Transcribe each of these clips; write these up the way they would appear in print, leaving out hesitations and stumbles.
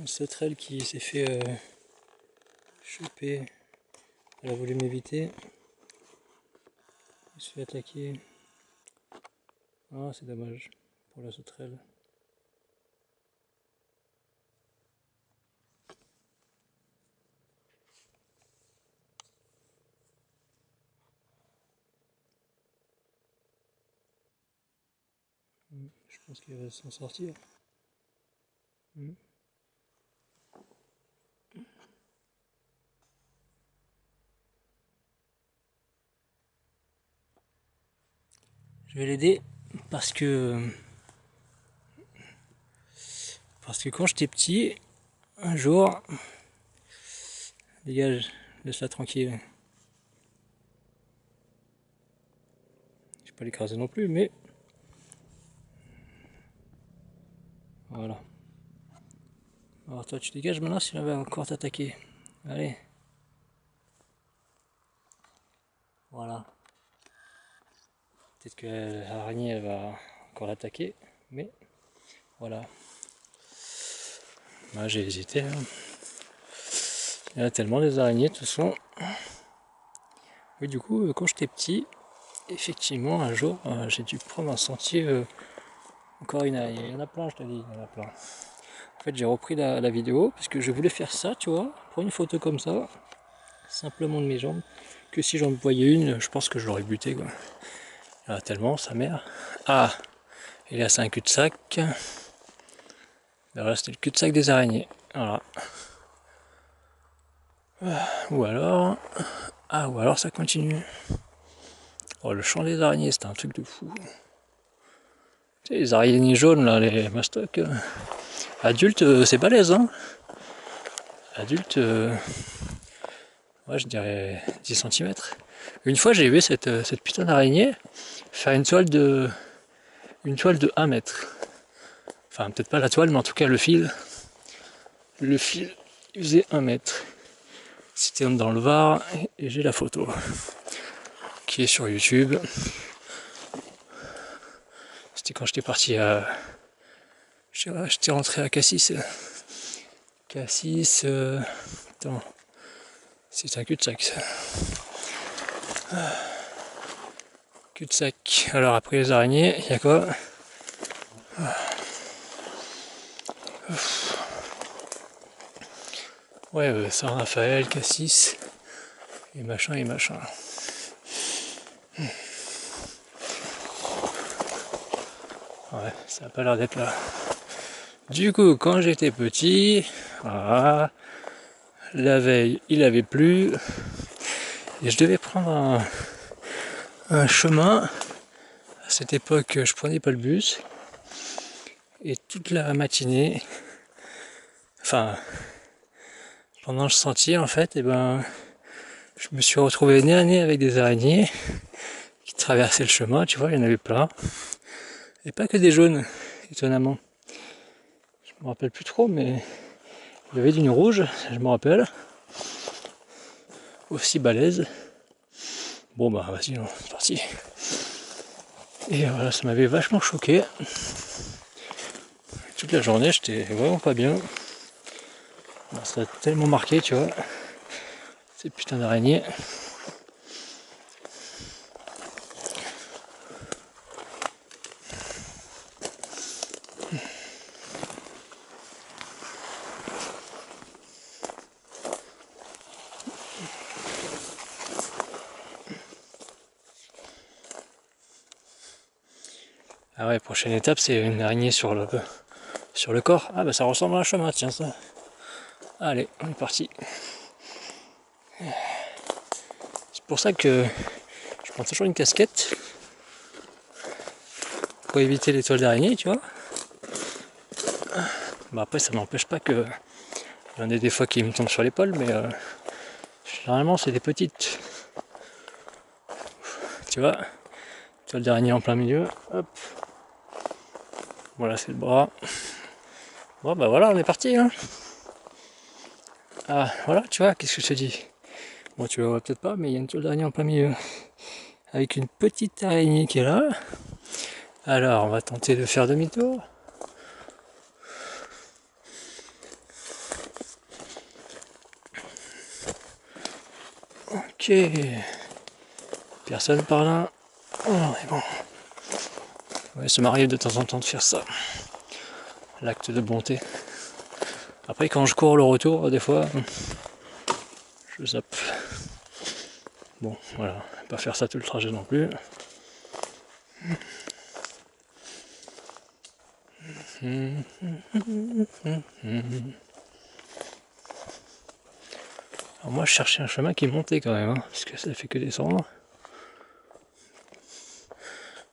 Une sauterelle qui s'est fait choper. Elle a voulu m'éviter. Elle se fait attaquer. Ah, c'est dommage pour la sauterelle. Je pense qu'elle va s'en sortir. Je vais l'aider parce que quand j'étais petit, un jour, dégage, laisse-la tranquille. Je vais pas l'écraser non plus, mais voilà. Alors toi tu dégages maintenant si elle va encore t'attaquer. Allez. Voilà. Peut-être que l'araignée elle va encore l'attaquer, mais voilà. Moi j'ai hésité. Il y en a tellement des araignées de toute façon. Oui, du coup quand j'étais petit, effectivement un jour j'ai dû prendre un sentier. Encore une araignée. Il y en a plein, je te dis, il y en a plein. En fait j'ai repris la vidéo parce que je voulais faire ça, tu vois, prendre une photo comme ça, simplement de mes jambes, que si j'en voyais une, je pense que je l'aurais buté quoi. Il y en a tellement, sa mère. Ah, et là c'est un cul-de-sac. Voilà, c'était le cul-de-sac des araignées. Voilà. Ou alors. Ah, ou alors ça continue. Oh, le champ des araignées, c'était un truc de fou. Tu sais, les araignées jaunes, là, les mastocs. Adultes, c'est balèze, hein. Adultes, ouais, je dirais 10 cm. Une fois, j'ai vu cette putain d'araignée faire une toile de 1 mètre. Enfin, peut-être pas la toile, mais en tout cas le fil. Le fil, il faisait 1 mètre. C'était dans le Var, et j'ai la photo qui est sur YouTube. C'était quand j'étais parti à... J'étais rentré à Cassis. Cassis... Attends. C'est un cul-de-sac ça. Cul-de-sac. Alors après les araignées, il y a quoi? Ouais, Saint-Raphaël, Cassis, et machin et machin. Ouais, ça n'a pas l'air d'être là. Du coup, quand j'étais petit, voilà, la veille, il avait plu, et je devais prendre un chemin. À cette époque, je prenais pas le bus, et toute la matinée, enfin, pendant le sentier, en fait, et ben, je me suis retrouvé nez à nez avec des araignées qui traversaient le chemin, tu vois, il y en avait plein. Et pas que des jaunes, étonnamment. Je me rappelle plus trop, mais il y avait d'une rouge, je me rappelle. Aussi balèze. Bon bah vas-y, c'est parti. Et voilà, ça m'avait vachement choqué. Toute la journée, j'étais vraiment pas bien. Ça a tellement marqué, tu vois. Ces putains d'araignées. Ah ouais, prochaine étape, c'est une araignée sur le corps. Ah bah ça ressemble à un chemin, tiens ça. Allez, on est parti. C'est pour ça que je prends toujours une casquette. Pour éviter les toiles d'araignée, tu vois. Bah après ça n'empêche pas que il y en a des fois qui me tombent sur l'épaule, mais généralement c'est des petites. Tu vois, toile d'araignée en plein milieu. Hop. Voilà, c'est le bras. Bon bah voilà, on est parti. Hein. Ah voilà, tu vois, qu'est-ce que je te dis? Bon, tu le vois peut-être pas, mais il y a une toile d'araignée en plein milieu. Avec une petite araignée qui est là. Alors, on va tenter de faire demi-tour. Ok. Personne par là. Oh, mais bon. Ouais, ça m'arrive de temps en temps de faire ça. L'acte de bonté. Après, quand je cours le retour, des fois, je zappe. Bon, voilà. Pas faire ça tout le trajet non plus. Alors moi, je cherchais un chemin qui montait quand même, hein, parce que ça fait que descendre.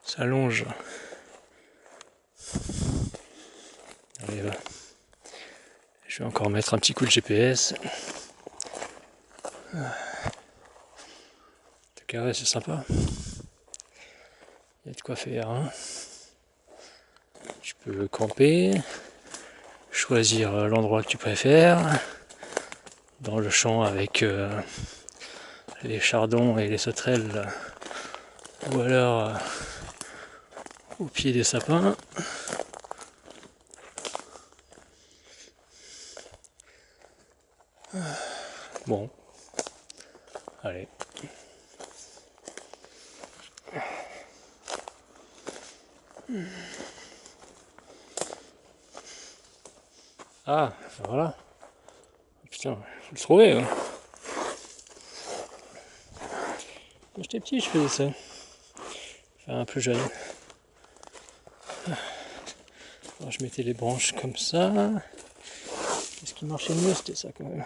Ça longe. Allez, va. Je vais encore mettre un petit coup de GPS. En tout cas, ouais, c'est sympa. Il y a de quoi faire. Hein. Tu peux camper, choisir l'endroit que tu préfères, dans le champ avec les chardons et les sauterelles, ou alors au pied des sapins. Bon, allez. Ah, voilà. Putain, faut le trouver. Hein. Quand j'étais petit, je faisais ça. Enfin, un peu jeune. Alors, je mettais les branches comme ça. Ce qui marchait mieux, c'était ça quand même.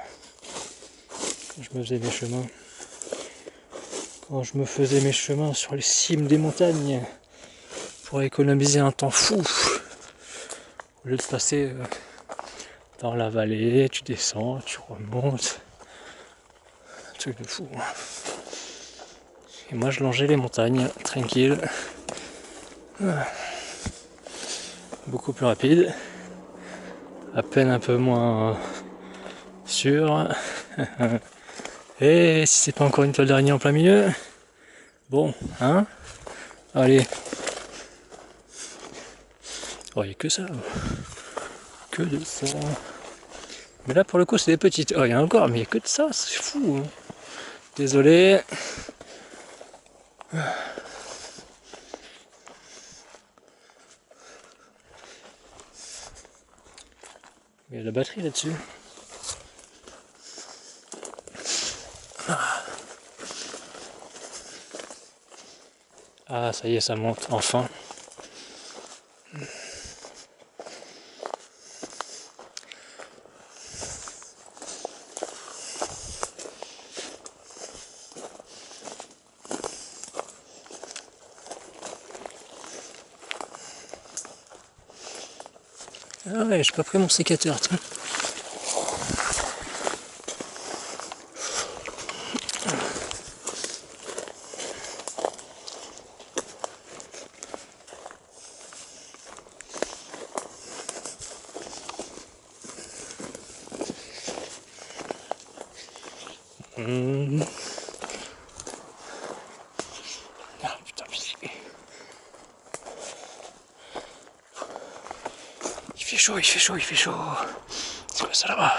Quand je me faisais mes chemins. Quand je me faisais mes chemins sur les cimes des montagnes pour économiser un temps fou. Au lieu de passer dans la vallée, tu descends, tu remontes. Un truc de fou. Et moi je longeais les montagnes, tranquille. Beaucoup plus rapide. À peine un peu moins sûr. Et si c'est pas encore une toile d'araignée en plein milieu. Bon, hein. Allez. Oh, il n'y a que ça. Que de ça. Mais là pour le coup c'est des petites. Oh, il y en a encore, mais il n'y a que de ça, c'est fou. Hein. Désolé. Il y a la batterie là-dessus. Ah, ça y est, ça monte, enfin. Ah ouais, j'ai pas pris mon sécateur, tiens. Ah putain, il fait chaud, il fait chaud, il fait chaud. C'est quoi ça là-bas?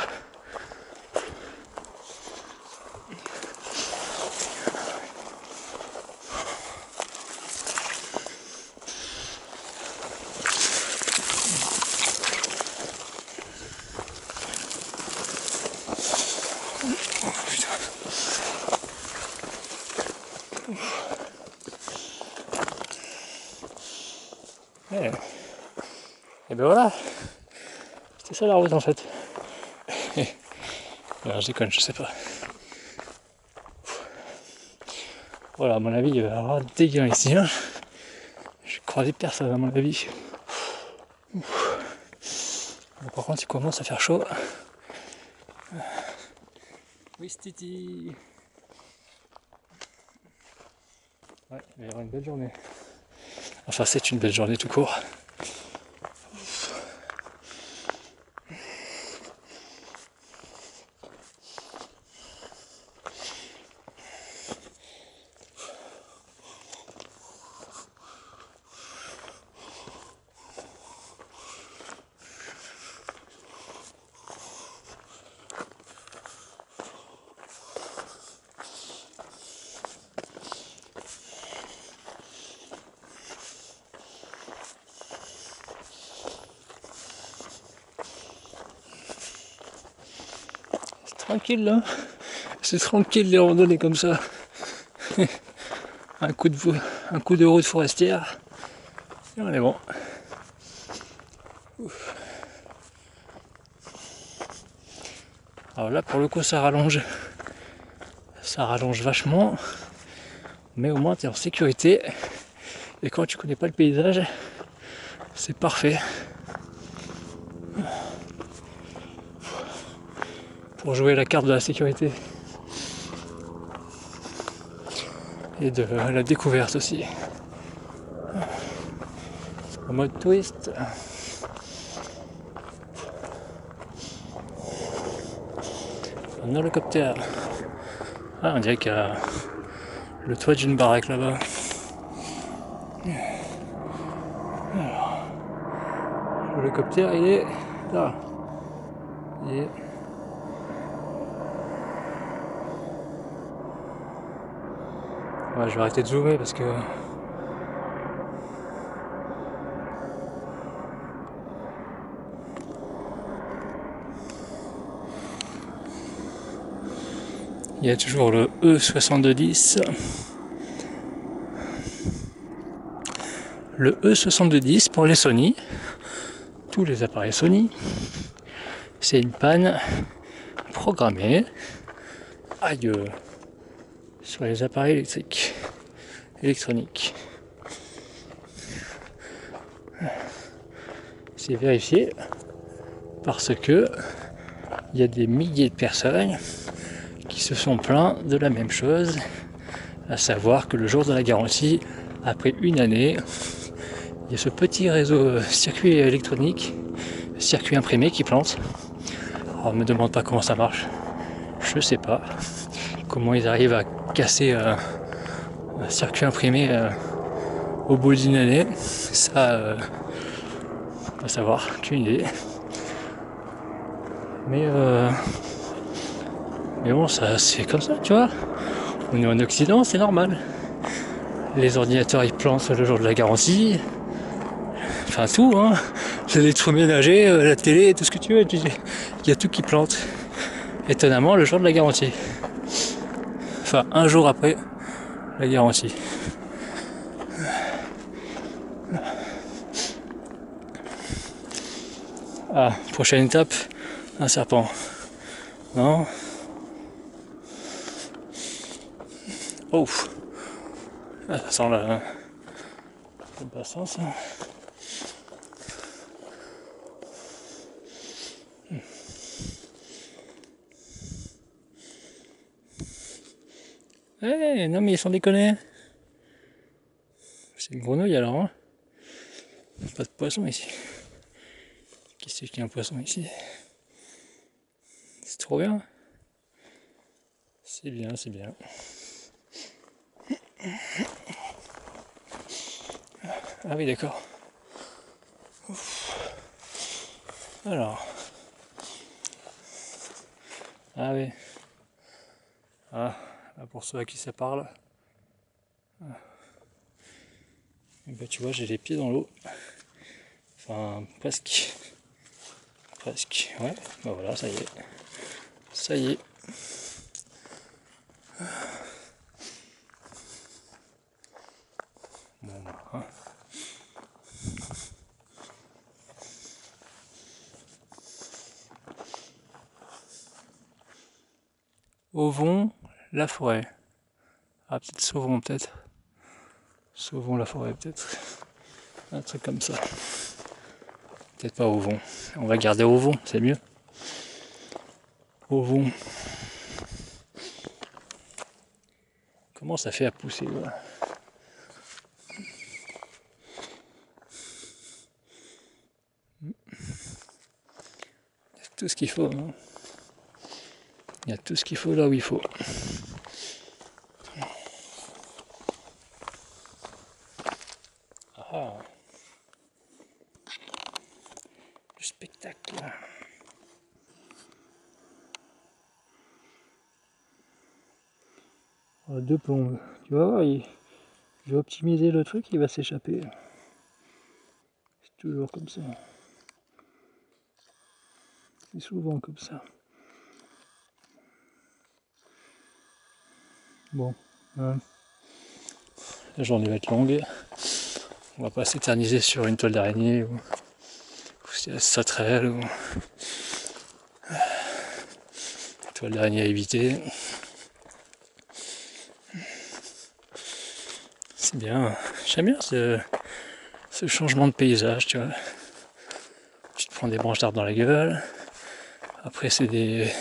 Ouais. Et ben voilà, c'était ça la route en fait. Alors je déconne, je sais pas. Voilà, à mon avis, il va y avoir des gars ici. Hein. J'ai croisé personne à mon avis. Bon, par contre, il commence à faire chaud. Oui, Titi. Ouais, il va y avoir une belle journée. Enfin, c'est une belle journée tout court. tranquille là. C'est tranquille les randonnées comme ça. un coup de route forestière. Et on est bon. Ouf. Alors là pour le coup ça rallonge. Ça rallonge vachement. Mais au moins tu es en sécurité. Et quand tu connais pas le paysage, c'est parfait. Pour jouer la carte de la sécurité. Et de la découverte aussi. En mode twist. Un hélicoptère. Ah, on dirait qu'il y a le toit d'une baraque là-bas. L'hélicoptère il est là. Il est... Ouais, je vais arrêter de zoomer parce que... Il y a toujours le E70. Le E70 pour les Sony. Tous les appareils Sony. C'est une panne programmée. Aïe. Sur les appareils électroniques. C'est vérifié parce que il y a des milliers de personnes qui se sont plaints de la même chose, à savoir que le jour de la garantie, après une année, il y a ce petit réseau circuit électronique, circuit imprimé qui plante. Alors ne me demande pas comment ça marche, je sais pas comment ils arrivent à casser un circuit imprimé au bout d'une année, ça on va savoir, aucune idée. Mais bon, ça c'est comme ça, tu vois. On est en Occident, c'est normal. Les ordinateurs ils plantent le jour de la garantie. Enfin tout, hein. L'électroménager, la télé, tout ce que tu veux. Il y a tout qui plante. Étonnamment, le jour de la garantie. Enfin, un jour après la garantie. Ah, prochaine étape, un serpent. Non. Oh. Ah, ça sent le bassin, ça. Eh, non mais ils sont déconnés. C'est une grenouille alors, hein. Pas de poisson ici. Qui c'est qu'il y a un poisson ici? C'est trop bien. C'est bien, c'est bien. Ah oui, d'accord. Alors. Ah oui. Ah, pour ceux à qui ça parle. Et ben, tu vois, j'ai les pieds dans l'eau. Enfin, presque. Presque, ouais. Ben voilà, ça y est. Ça y est. Bon, hein. Auvon, la forêt. Ah, peut-être Sauvons, peut-être. Sauvons la forêt, peut-être. Un truc comme ça. Peut-être pas Auvon. On va garder Auvon, c'est mieux. Auvon. Comment ça fait à pousser là? Il y a tout ce qu'il faut. Hein. Il y a tout ce qu'il faut là où il faut. Ah. Du spectacle. Oh, deux plombes. Tu vas voir, je vais optimiser le truc, il va s'échapper. C'est toujours comme ça. C'est souvent comme ça. Bon, la journée va être longue. On va pas s'éterniser sur une toile d'araignée ou sauterelle ou toile d'araignée à éviter. C'est bien, j'aime bien ce changement de paysage, tu vois. Tu te prends des branches d'arbres dans la gueule. Après c'est des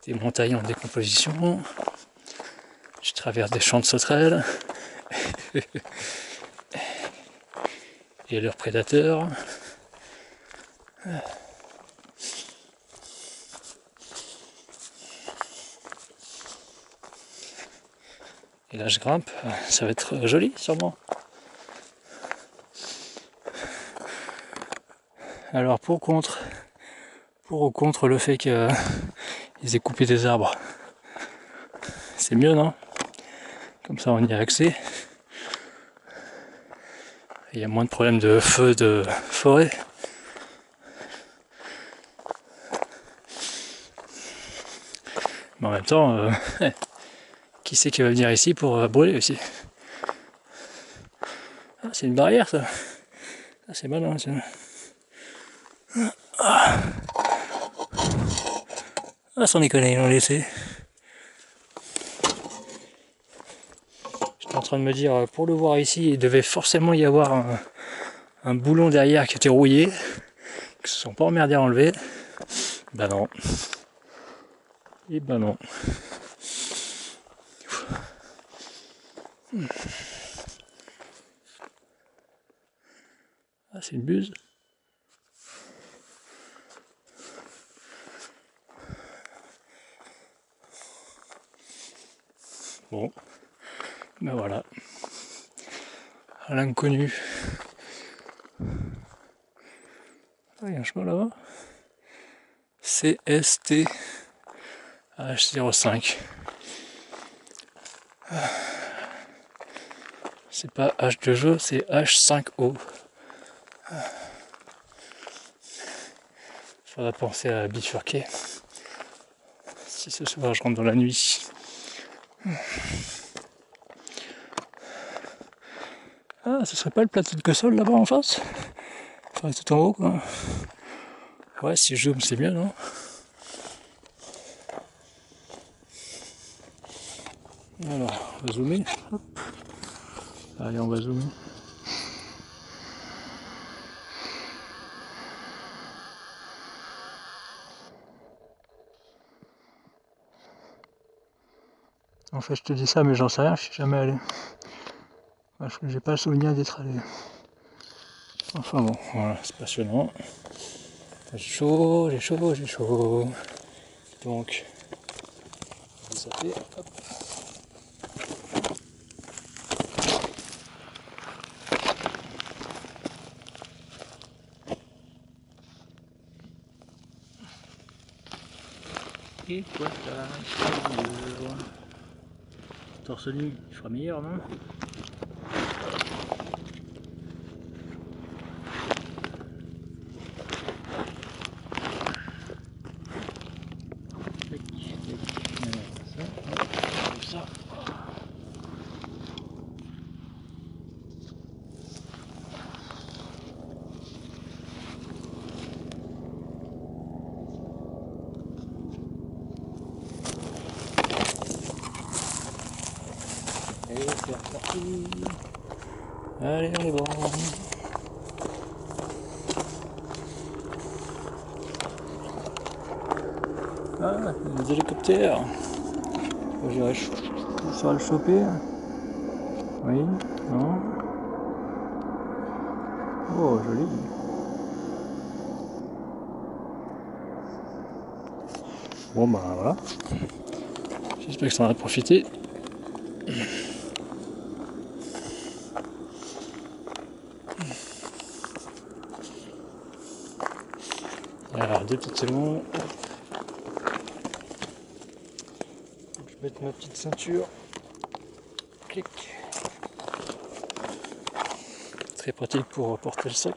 montagnes en décomposition. Tu traverses des champs de sauterelles et leurs prédateurs. Et là je grimpe, ça va être joli sûrement. Alors pour ou contre le fait qu'ils aient coupé des arbres, c'est mieux, non? Comme ça on y a accès. Il y a moins de problèmes de feu de forêt. Mais en même temps, qui c'est qui va venir ici pour brûler aussi? Ah, c'est une barrière ça. Ah, c'est malin ça. Ah, sans déconner, ils l'ont laissé. J'étais en train de me dire, pour le voir ici, il devait forcément y avoir un boulon derrière qui était rouillé, qui se sont pas emmerdés à enlever. Bah non. Et bah non. Ah, c'est une buse. Bon, ben voilà. À l'inconnu. Ah, il y a un chemin là-bas. CST H05. C'est pas H de jeu, c'est H5O. Faudra penser à bifurquer. Si ce soir je rentre dans la nuit. Ah, ce serait pas le plateau de Cossol là-bas en face? Enfin, tout en haut quoi. Ouais, si je zoome, c'est bien, non? Alors, on va zoomer. Hop. Allez, on va zoomer. En fait, je te dis ça, mais j'en sais rien, je suis jamais allé. Parce que j'ai pas le souvenir d'être allé. Enfin bon, voilà, c'est passionnant. J'ai chaud, j'ai chaud, j'ai chaud. Donc, on va zapper, hop. Et voilà, torse nu, il fera meilleur, non? Ça. Et c'est reparti. Allez, on est bon. Ah, des hélicoptères. J'irai le choper. Oui, non. Oh, joli. Bon, bah voilà. J'espère que ça en a profité. Alors, 2 petites secondes. Je vais mettre ma petite ceinture. Clic. Très pratique pour porter le sac.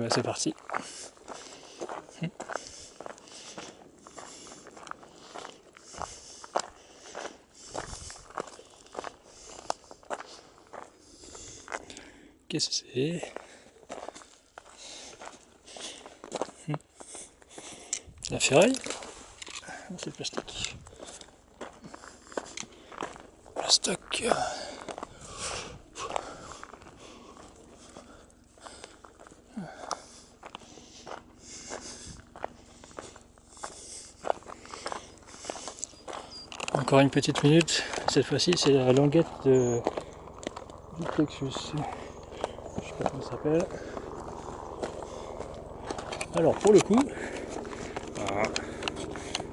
ben c'est parti. Qu'est-ce que c'est? La ferraille? C'est le plastique. Plastoc. Encore une petite minute. Cette fois-ci, c'est la languette du plexus. Je sais pas comment ça s'appelle. Alors pour le coup, voilà,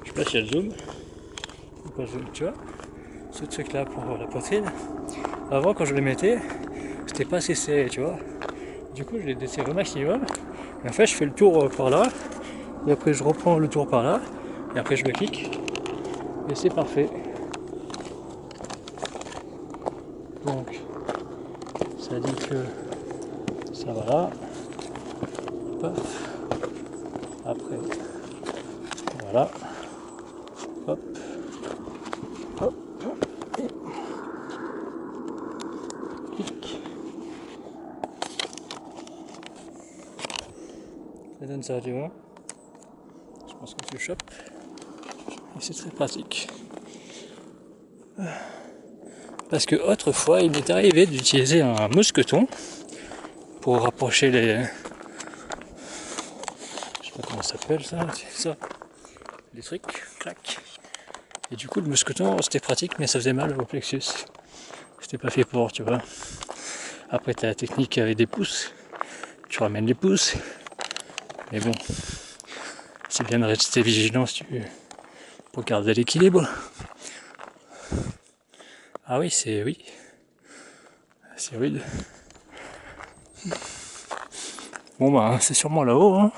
je sais pas si elle zoom ou pas zoom, tu vois, ce truc là pour la poitrine, avant quand je le mettais, c'était pas assez serré, tu vois, du coup je l'ai desserré au maximum, et en fait je fais le tour par là, et après je reprends le tour par là, et après je le clique, et c'est parfait. Donc ça dit que ça va là, paf. Après, voilà, hop, hop, et clic. Ça donne ça, tu vois. Je pense que tu le chopes. Et c'est très pratique. Parce que autrefois, il m'est arrivé d'utiliser un mousqueton pour rapprocher les... Je sais pas comment ça s'appelle ça, c'est ça. Les trucs, clac. Et du coup, le mousqueton, c'était pratique, mais ça faisait mal au plexus. C'était pas fait pour, tu vois. Après, tu as la technique avec des pouces. Tu ramènes les pouces. Mais bon, c'est bien de rester vigilant si tu... pour garder l'équilibre. Ah oui, c'est oui. C'est rude. Bon bah, c'est sûrement là-haut, hein.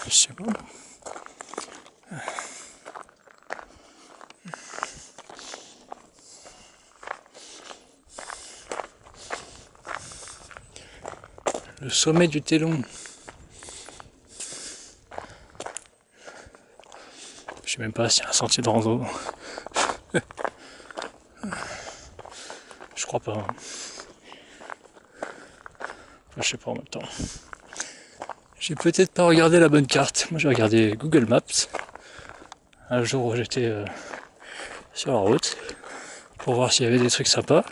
Je sais pas. Le sommet du Télon. Je sais même pas s'il y a un sentier de rando. Je crois pas. Enfin, je sais pas en même temps. J'ai peut-être pas regardé la bonne carte. Moi j'ai regardé Google Maps. Un jour où j'étais sur la route. Pour voir s'il y avait des trucs sympas.